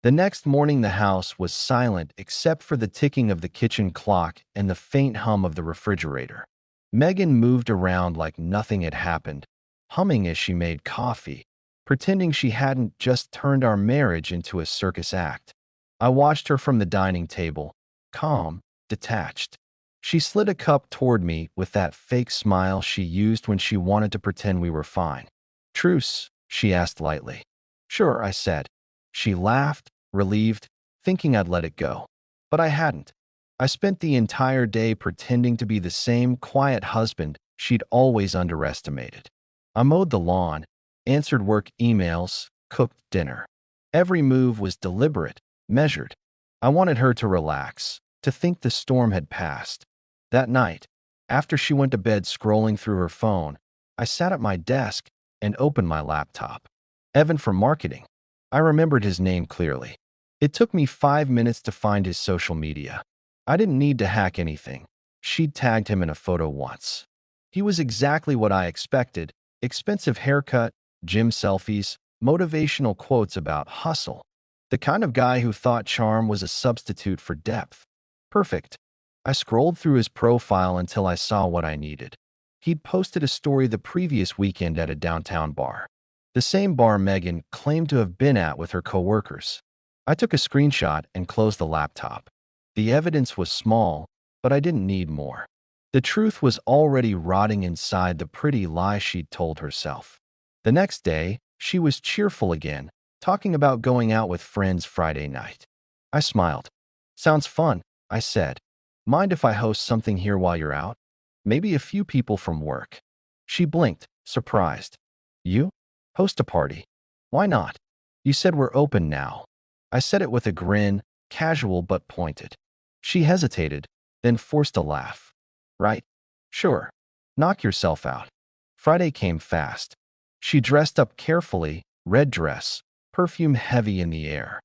The next morning, the house was silent except for the ticking of the kitchen clock and the faint hum of the refrigerator. Megan moved around like nothing had happened, humming as she made coffee, pretending she hadn't just turned our marriage into a circus act. I watched her from the dining table, calm, detached. She slid a cup toward me with that fake smile she used when she wanted to pretend we were fine. "Truce?" she asked lightly. "Sure," I said. She laughed, relieved, thinking I'd let it go. But I hadn't. I spent the entire day pretending to be the same quiet husband she'd always underestimated. I mowed the lawn, answered work emails, cooked dinner. Every move was deliberate, measured. I wanted her to relax, to think the storm had passed. That night, after she went to bed scrolling through her phone, I sat at my desk and opened my laptop. Evan from marketing. I remembered his name clearly. It took me 5 minutes to find his social media. I didn't need to hack anything. She'd tagged him in a photo once. He was exactly what I expected: expensive haircut, gym selfies, motivational quotes about hustle. The kind of guy who thought charm was a substitute for depth. Perfect. I scrolled through his profile until I saw what I needed. He'd posted a story the previous weekend at a downtown bar. The same bar Megan claimed to have been at with her coworkers. I took a screenshot and closed the laptop. The evidence was small, but I didn't need more. The truth was already rotting inside the pretty lie she'd told herself. The next day, she was cheerful again, talking about going out with friends Friday night. I smiled. "Sounds fun," I said. "Mind if I host something here while you're out? Maybe a few people from work." She blinked, surprised. "You? Host a party? Why not? You said we're open now." I said it with a grin, casual but pointed. She hesitated, then forced a laugh. "Right? Sure. Knock yourself out." Friday came fast. She dressed up carefully, red dress, perfume heavy in the air.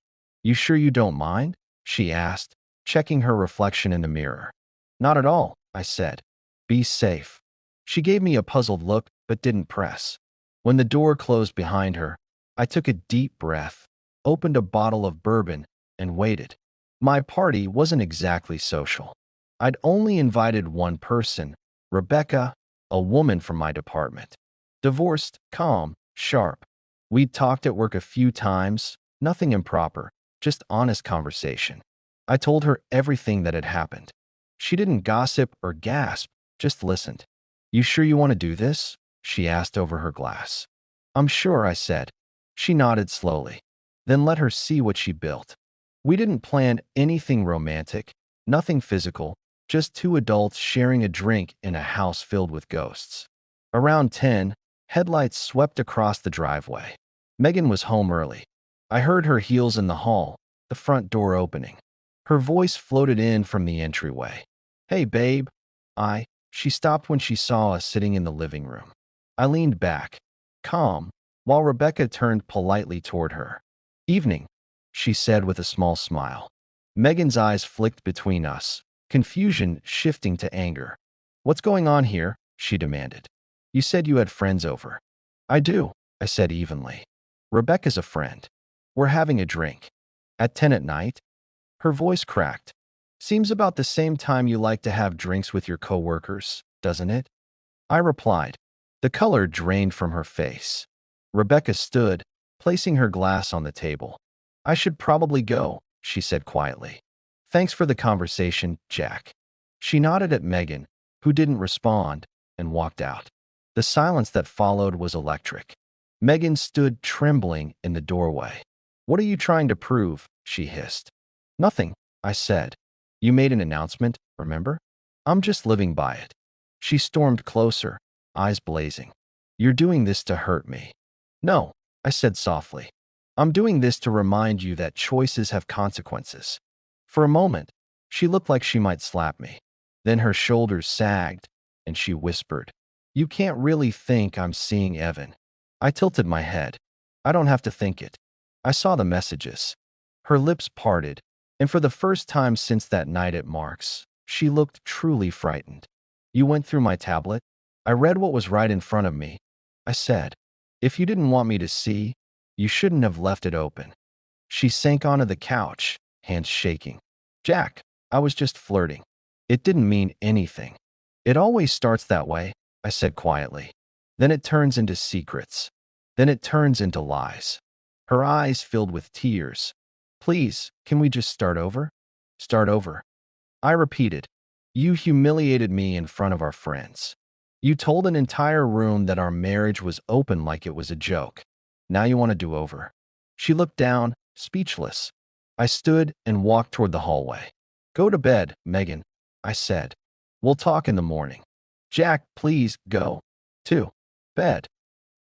"You sure you don't mind?" she asked, checking her reflection in the mirror. "Not at all," I said. "Be safe." She gave me a puzzled look but didn't press. When the door closed behind her, I took a deep breath, opened a bottle of bourbon, and waited. My party wasn't exactly social. I'd only invited one person, Rebecca, a woman from my department. Divorced, calm, sharp. We'd talked at work a few times, nothing improper, just honest conversation. I told her everything that had happened. She didn't gossip or gasp, just listened. "You sure you want to do this?" she asked over her glass. "I'm sure," I said. She nodded slowly. Then let her see what she built. We didn't plan anything romantic, nothing physical, just two adults sharing a drink in a house filled with ghosts. Around 10, headlights swept across the driveway. Megan was home early. I heard her heels in the hall, the front door opening. Her voice floated in from the entryway. "Hey, babe." She stopped when she saw us sitting in the living room. I leaned back, calm, while Rebecca turned politely toward her. "Evening," she said with a small smile. Megan's eyes flicked between us, confusion shifting to anger. "What's going on here?" she demanded. "You said you had friends over." "I do," I said evenly. "Rebecca's a friend. We're having a drink. At 10 at night?" Her voice cracked. "Seems about the same time you like to have drinks with your coworkers, doesn't it?" I replied. The color drained from her face. Rebecca stood, placing her glass on the table. "I should probably go," she said quietly. "Thanks for the conversation, Jack." She nodded at Megan, who didn't respond, and walked out. The silence that followed was electric. Megan stood trembling in the doorway. "What are you trying to prove?" she hissed. "Nothing," I said. "You made an announcement, remember? I'm just living by it." She stormed closer, eyes blazing. "You're doing this to hurt me." "No," I said softly. "I'm doing this to remind you that choices have consequences." For a moment, she looked like she might slap me. Then her shoulders sagged, and she whispered, "You can't really think I'm seeing Evan." I tilted my head. "I don't have to think it. I saw the messages." Her lips parted, and for the first time since that night at Mark's, she looked truly frightened. "You went through my tablet? I read what was right in front of me," I said. "If you didn't want me to see, you shouldn't have left it open." She sank onto the couch, hands shaking. Jack, I was just flirting. It didn't mean anything. It always starts that way, I said quietly. Then it turns into secrets. Then it turns into lies. Her eyes filled with tears. Please, can we just start over? Start over. I repeated. You humiliated me in front of our friends. You told an entire room that our marriage was open like it was a joke. Now you want to do over. She looked down, speechless. I stood and walked toward the hallway. Go to bed, Megan, I said. We'll talk in the morning. Jack, please go. To bed.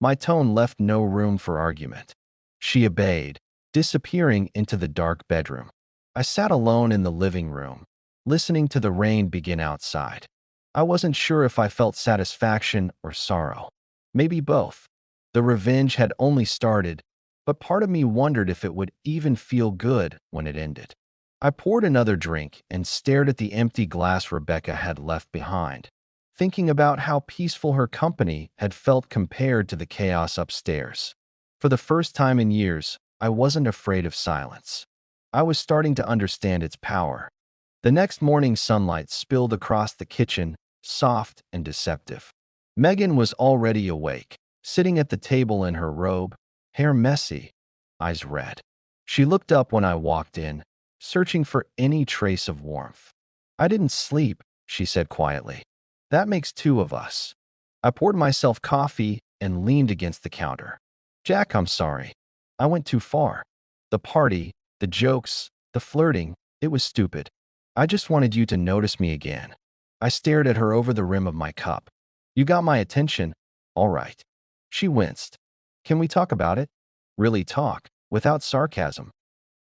My tone left no room for argument. She obeyed, disappearing into the dark bedroom. I sat alone in the living room, listening to the rain begin outside. I wasn't sure if I felt satisfaction or sorrow. Maybe both. The revenge had only started, but part of me wondered if it would even feel good when it ended. I poured another drink and stared at the empty glass Rebecca had left behind, thinking about how peaceful her company had felt compared to the chaos upstairs. For the first time in years, I wasn't afraid of silence. I was starting to understand its power. The next morning, sunlight spilled across the kitchen, soft and deceptive. Megan was already awake, sitting at the table in her robe, hair messy, eyes red. She looked up when I walked in, searching for any trace of warmth. I didn't sleep, she said quietly. That makes two of us. I poured myself coffee and leaned against the counter. Jack, I'm sorry. I went too far. The party, the jokes, the flirting, it was stupid. I just wanted you to notice me again. I stared at her over the rim of my cup. You got my attention. All right. She winced. Can we talk about it? Really talk, without sarcasm.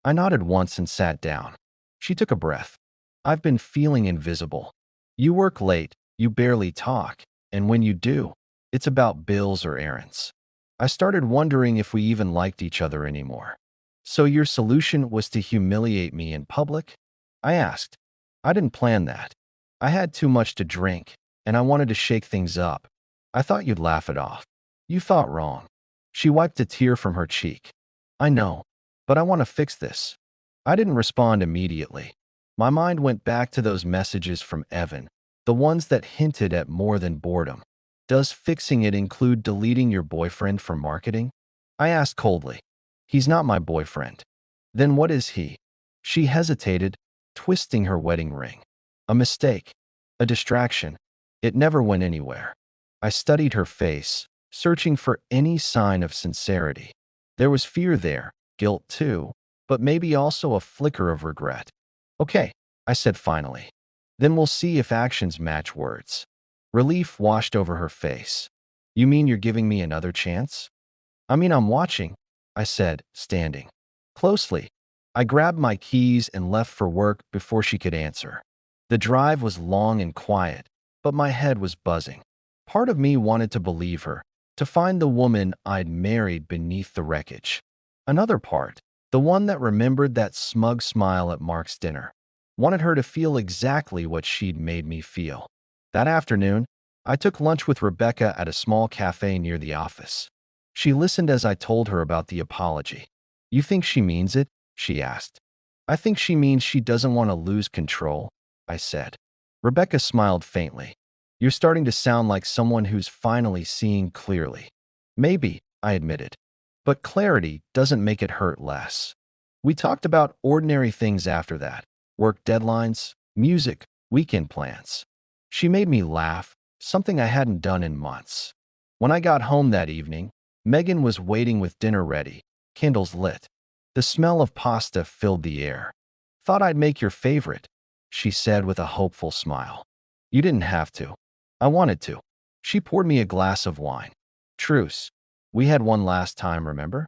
I nodded once and sat down. She took a breath. I've been feeling invisible. You work late, you barely talk, and when you do, it's about bills or errands. I started wondering if we even liked each other anymore. So your solution was to humiliate me in public? I asked. I didn't plan that. I had too much to drink, and I wanted to shake things up. I thought you'd laugh it off. You thought wrong. She wiped a tear from her cheek. I know, but I want to fix this. I didn't respond immediately. My mind went back to those messages from Evan, the ones that hinted at more than boredom. Does fixing it include deleting your boyfriend from marketing? I asked coldly. He's not my boyfriend. Then what is he? She hesitated, twisting her wedding ring. A mistake. A distraction. It never went anywhere. I studied her face, searching for any sign of sincerity. There was fear there, guilt too, but maybe also a flicker of regret. Okay, I said finally. Then we'll see if actions match words. Relief washed over her face. You mean you're giving me another chance? I mean, I'm watching, I said, standing closely. I grabbed my keys and left for work before she could answer. The drive was long and quiet, but my head was buzzing. Part of me wanted to believe her, to find the woman I'd married beneath the wreckage. Another part, the one that remembered that smug smile at Mark's dinner, wanted her to feel exactly what she'd made me feel. That afternoon, I took lunch with Rebecca at a small cafe near the office. She listened as I told her about the apology. You think she means it? She asked. I think she means she doesn't want to lose control, I said. Rebecca smiled faintly. You're starting to sound like someone who's finally seeing clearly. Maybe, I admitted. But clarity doesn't make it hurt less. We talked about ordinary things after that. Work deadlines, music, weekend plans. She made me laugh, something I hadn't done in months. When I got home that evening, Megan was waiting with dinner ready, candles lit. The smell of pasta filled the air. Thought I'd make your favorite, she said with a hopeful smile. You didn't have to. I wanted to. She poured me a glass of wine. Truce. We had one last time, remember?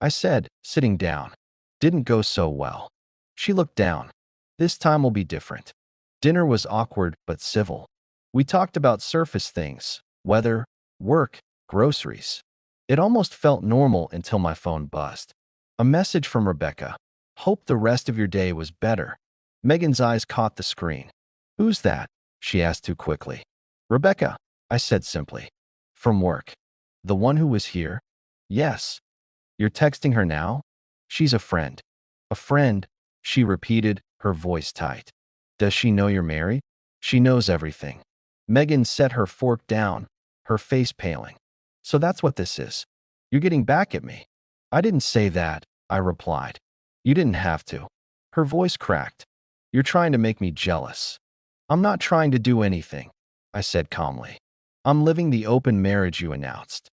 I said, sitting down. Didn't go so well. She looked down. This time will be different. Dinner was awkward but civil. We talked about surface things, weather, work, groceries. It almost felt normal until my phone buzzed. A message from Rebecca. Hope the rest of your day was better. Megan's eyes caught the screen. Who's that? She asked too quickly. Rebecca, I said simply. From work. The one who was here? Yes. You're texting her now? She's a friend. A friend, she repeated, her voice tight. Does she know you're married? She knows everything. Megan set her fork down, her face paling. So that's what this is. You're getting back at me. I didn't say that, I replied. You didn't have to. Her voice cracked. You're trying to make me jealous. I'm not trying to do anything, I said calmly. I'm living the open marriage you announced.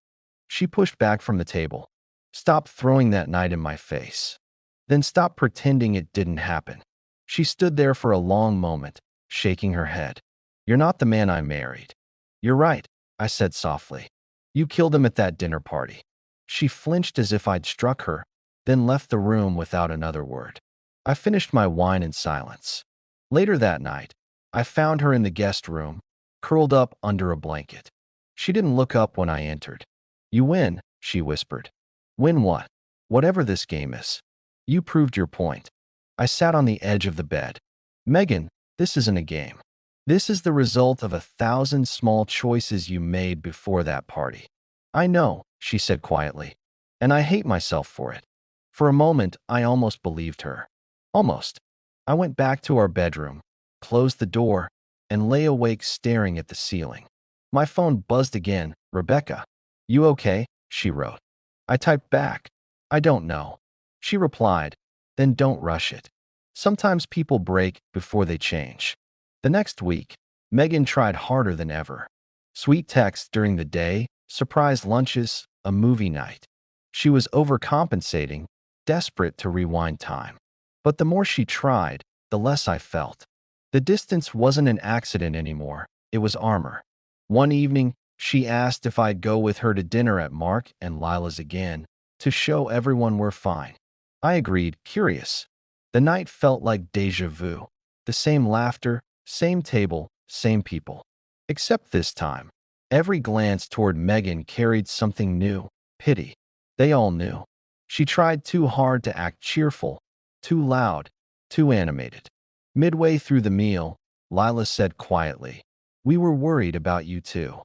She pushed back from the table. Stop throwing that night in my face. Then stop pretending it didn't happen. She stood there for a long moment, shaking her head. You're not the man I married. You're right, I said softly. You killed him at that dinner party. She flinched as if I'd struck her, then left the room without another word. I finished my wine in silence. Later that night, I found her in the guest room, curled up under a blanket. She didn't look up when I entered. You win, she whispered. Win what? Whatever this game is. You proved your point. I sat on the edge of the bed. Megan, this isn't a game. This is the result of 1,000 small choices you made before that party. I know, she said quietly, and I hate myself for it. For a moment, I almost believed her. Almost. I went back to our bedroom, closed the door, and lay awake staring at the ceiling. My phone buzzed again. Rebecca. You okay? She wrote. I typed back. I don't know. She replied, then don't rush it. Sometimes people break before they change. The next week, Megan tried harder than ever. Sweet texts during the day, surprise lunches, a movie night. She was overcompensating, desperate to rewind time. But the more she tried, the less I felt. The distance wasn't an accident anymore, it was armor. One evening, she asked if I'd go with her to dinner at Mark and Lila's again, to show everyone we're fine. I agreed, curious. The night felt like déjà vu. The same laughter, same table, same people. Except this time, every glance toward Megan carried something new, pity. They all knew. She tried too hard to act cheerful, too loud, too animated. Midway through the meal, Lila said quietly, We were worried about you too.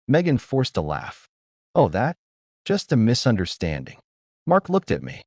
Megan forced a laugh. Oh, that? Just a misunderstanding. Mark looked at me.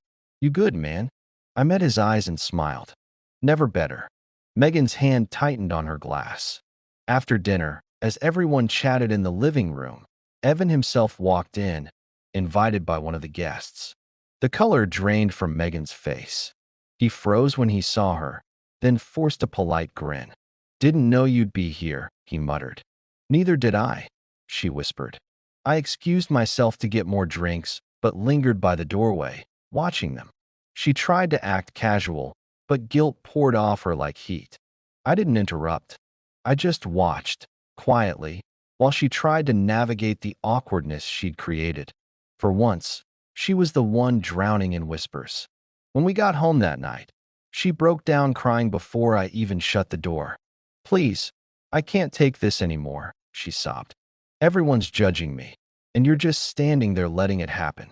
You good, man? I met his eyes and smiled. Never better. Megan's hand tightened on her glass. After dinner, as everyone chatted in the living room, Evan himself walked in, invited by one of the guests. The color drained from Megan's face. He froze when he saw her, then forced a polite grin. Didn't know you'd be here, he muttered. Neither did I, she whispered. I excused myself to get more drinks, but lingered by the doorway, watching them. She tried to act casual, but guilt poured off her like heat. I didn't interrupt. I just watched, quietly, while she tried to navigate the awkwardness she'd created. For once, she was the one drowning in whispers. When we got home that night, she broke down crying before I even shut the door. Please, I can't take this anymore, she sobbed. Everyone's judging me, and you're just standing there letting it happen.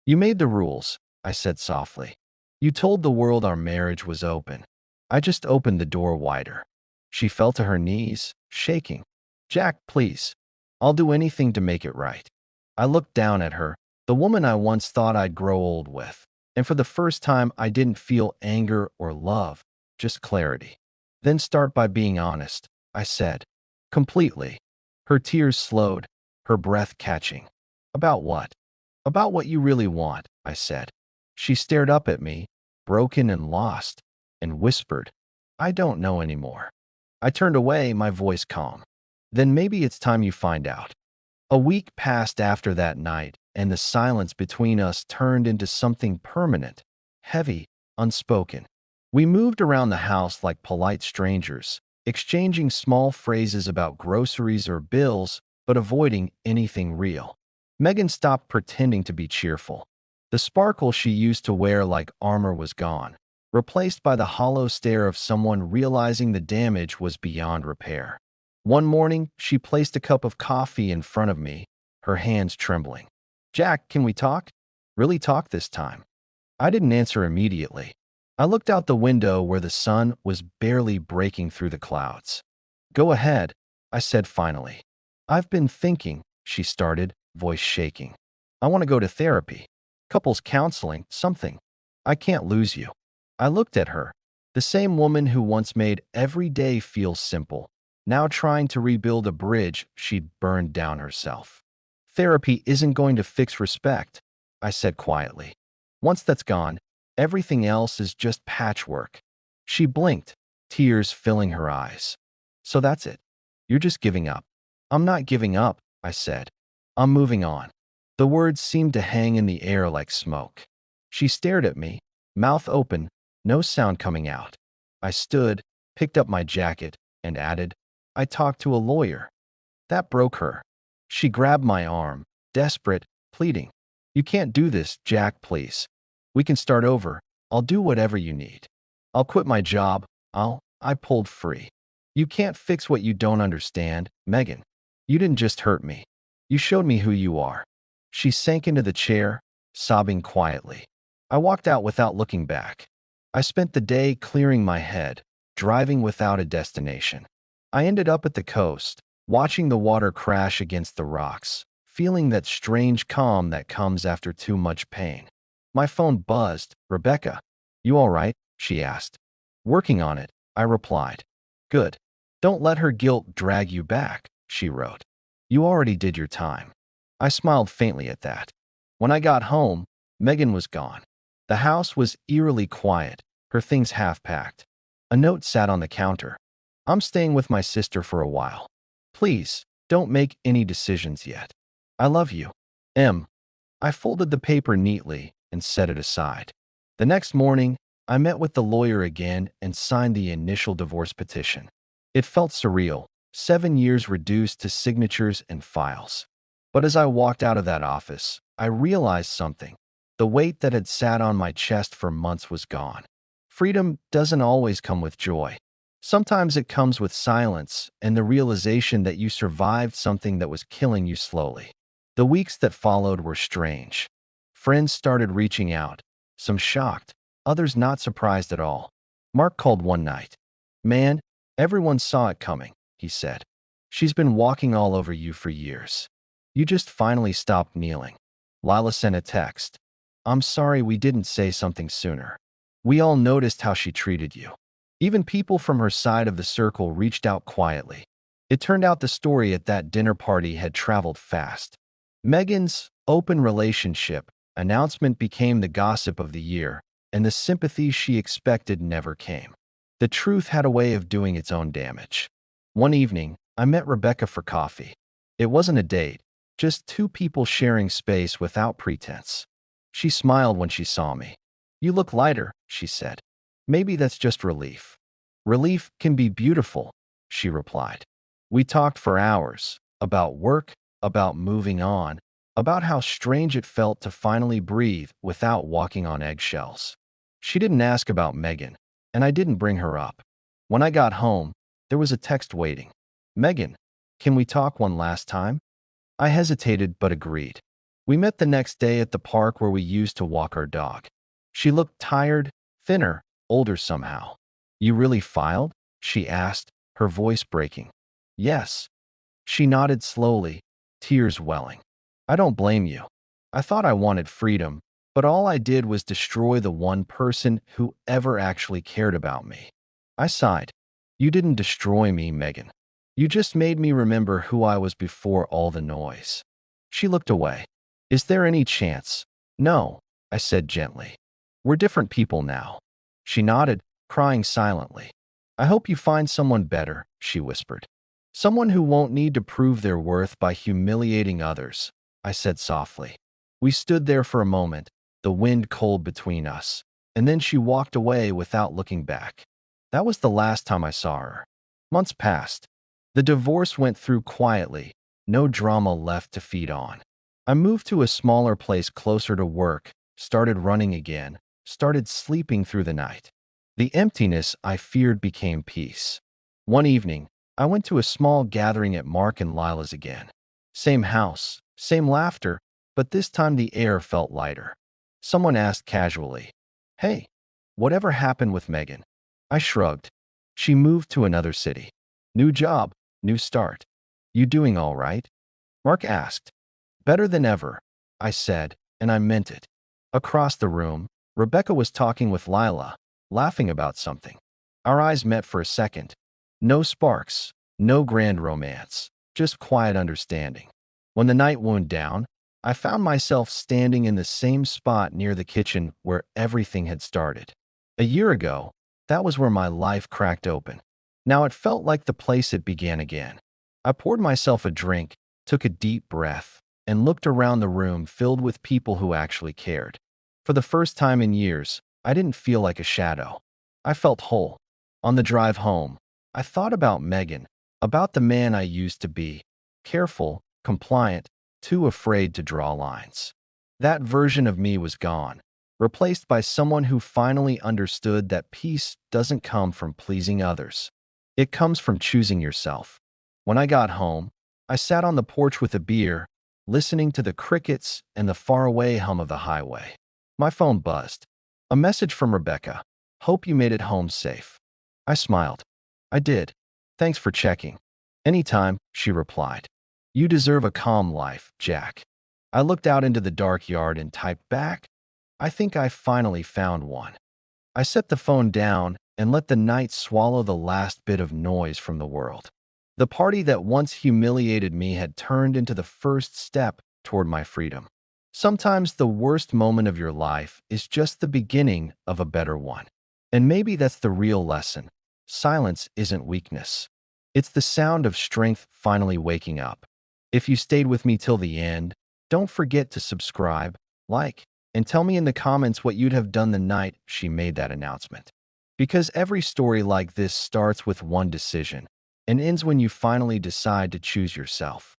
You made the rules, I said softly. You told the world our marriage was open. I just opened the door wider. She fell to her knees, shaking. Jack, please. I'll do anything to make it right. I looked down at her, the woman I once thought I'd grow old with, and for the first time I didn't feel anger or love, just clarity. Then start by being honest, I said. Completely. Her tears slowed, her breath catching. About what? About what you really want, I said. She stared up at me, broken and lost, and whispered, I don't know anymore. I turned away, my voice calm. Then maybe it's time you find out. A week passed after that night, and the silence between us turned into something permanent, heavy, unspoken. We moved around the house like polite strangers, exchanging small phrases about groceries or bills, but avoiding anything real. Megan stopped pretending to be cheerful. The sparkle she used to wear like armor was gone, replaced by the hollow stare of someone realizing the damage was beyond repair. One morning, she placed a cup of coffee in front of me, her hands trembling. Jack, can we talk? Really talk this time. I didn't answer immediately. I looked out the window where the sun was barely breaking through the clouds. Go ahead, I said finally. I've been thinking, she started, voice shaking. I want to go to therapy. Couples counseling, something. I can't lose you. I looked at her, the same woman who once made every day feel simple, now trying to rebuild a bridge she'd burned down herself. Therapy isn't going to fix respect, I said quietly. Once that's gone, everything else is just patchwork. She blinked, tears filling her eyes. So that's it. You're just giving up. I'm not giving up, I said. I'm moving on. The words seemed to hang in the air like smoke. She stared at me, mouth open, no sound coming out. I stood, picked up my jacket, and added, I talked to a lawyer. That broke her. She grabbed my arm, desperate, pleading. You can't do this, Jack, please. We can start over. I'll do whatever you need. I'll quit my job. I pulled free. You can't fix what you don't understand, Megan. You didn't just hurt me. You showed me who you are. She sank into the chair, sobbing quietly. I walked out without looking back. I spent the day clearing my head, driving without a destination. I ended up at the coast, watching the water crash against the rocks, feeling that strange calm that comes after too much pain. My phone buzzed. Rebecca, you all right? She asked. Working on it, I replied. Good. Don't let her guilt drag you back, she wrote. You already did your time. I smiled faintly at that. When I got home, Megan was gone. The house was eerily quiet, her things half-packed. A note sat on the counter. I'm staying with my sister for a while. Please, don't make any decisions yet. I love you. M. I folded the paper neatly and set it aside. The next morning, I met with the lawyer again and signed the initial divorce petition. It felt surreal, 7 years reduced to signatures and files. But as I walked out of that office, I realized something. The weight that had sat on my chest for months was gone. Freedom doesn't always come with joy. Sometimes it comes with silence and the realization that you survived something that was killing you slowly. The weeks that followed were strange. Friends started reaching out, some shocked, others not surprised at all. Mark called one night. Man, everyone saw it coming, he said. She's been walking all over you for years. You just finally stopped kneeling. Lila sent a text. I'm sorry we didn't say something sooner. We all noticed how she treated you. Even people from her side of the circle reached out quietly. It turned out the story at that dinner party had traveled fast. Megan's open relationship announcement became the gossip of the year, and the sympathy she expected never came. The truth had a way of doing its own damage. One evening, I met Rebecca for coffee. It wasn't a date, just two people sharing space without pretense. She smiled when she saw me. You look lighter, she said. Maybe that's just relief. Relief can be beautiful, she replied. We talked for hours, about work, about moving on, about how strange it felt to finally breathe without walking on eggshells. She didn't ask about Megan, and I didn't bring her up. When I got home, there was a text waiting. Megan, can we talk one last time? I hesitated but agreed. We met the next day at the park where we used to walk our dog. She looked tired, thinner, older somehow. You really filed? She asked, her voice breaking. Yes. She nodded slowly, tears welling. I don't blame you. I thought I wanted freedom, but all I did was destroy the one person who ever actually cared about me. I sighed. You didn't destroy me, Megan. You just made me remember who I was before all the noise. She looked away. Is there any chance? No, I said gently. We're different people now. She nodded, crying silently. I hope you find someone better, she whispered. Someone who won't need to prove their worth by humiliating others, I said softly. We stood there for a moment, the wind cold between us, and then she walked away without looking back. That was the last time I saw her. Months passed. The divorce went through quietly, no drama left to feed on. I moved to a smaller place closer to work, started running again, started sleeping through the night. The emptiness I feared became peace. One evening, I went to a small gathering at Mark and Lila's again. Same house, same laughter, but this time the air felt lighter. Someone asked casually, Hey, whatever happened with Megan? I shrugged. She moved to another city. New job, new start. You doing all right? Mark asked. Better than ever, I said, and I meant it. Across the room, Rebecca was talking with Lila, laughing about something. Our eyes met for a second. No sparks, no grand romance, just quiet understanding. When the night wound down, I found myself standing in the same spot near the kitchen where everything had started. A year ago, that was where my life cracked open. Now it felt like the place it began again. I poured myself a drink, took a deep breath, and looked around the room filled with people who actually cared. For the first time in years, I didn't feel like a shadow. I felt whole. On the drive home, I thought about Megan, about the man I used to be, careful, compliant, too afraid to draw lines. That version of me was gone, replaced by someone who finally understood that peace doesn't come from pleasing others. It comes from choosing yourself. When I got home, I sat on the porch with a beer, listening to the crickets and the faraway hum of the highway. My phone buzzed. A message from Rebecca. Hope you made it home safe. I smiled. I did. Thanks for checking. Anytime, she replied. You deserve a calm life, Jack. I looked out into the dark yard and typed back. I think I finally found one. I set the phone down and let the night swallow the last bit of noise from the world. The party that once humiliated me had turned into the first step toward my freedom. Sometimes the worst moment of your life is just the beginning of a better one. And maybe that's the real lesson. Silence isn't weakness. It's the sound of strength finally waking up. If you stayed with me till the end, don't forget to subscribe, like, and tell me in the comments what you'd have done the night she made that announcement. Because every story like this starts with one decision and ends when you finally decide to choose yourself.